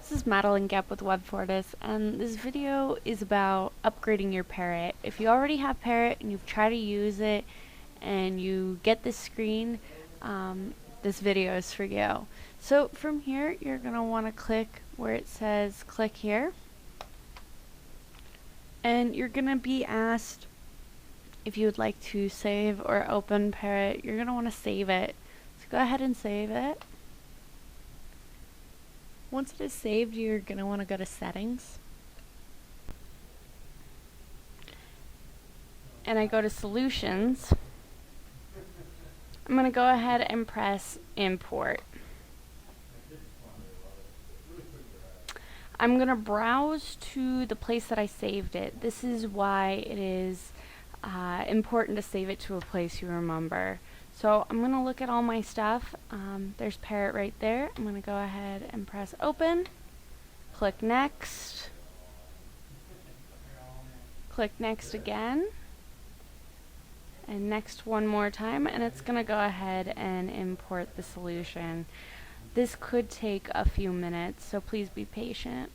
This is Madeline Gepp with WebFortis, and this video is about upgrading your Parrot. If you already have Parrot and you've tried to use it and you get this screen, this video is for you. So from here, you're going to want to click where it says click here, and you're going to be asked if you would like to save or open Parrot. You're going to want to save it. So go ahead and save it. Once it is saved, you're going to want to go to Settings. And I go to Solutions. I'm going to go ahead and press Import. I'm going to browse to the place that I saved it. This is why it is important to save it to a place you remember. So I'm going to look at all my stuff. There's Parrot right there. I'm going to go ahead and press Open. Click Next. Click Next again. And Next one more time. And it's going to go ahead and import the solution. This could take a few minutes, so please be patient.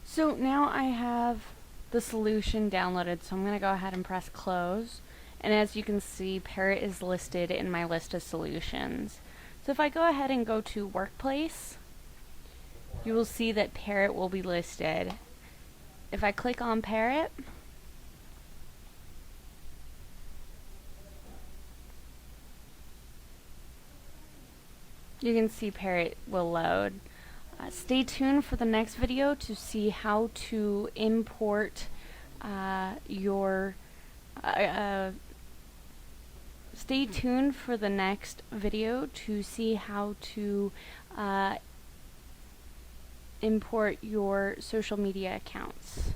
So now I have the solution downloaded, so I'm going to go ahead and press Close. And as you can see, Parrot is listed in my list of solutions. So if I go ahead and go to Workplace, you will see that Parrot will be listed. If I click on Parrot, you can see Parrot will load. Stay tuned for the next video to see how to import stay tuned for the next video to see how to import your social media accounts.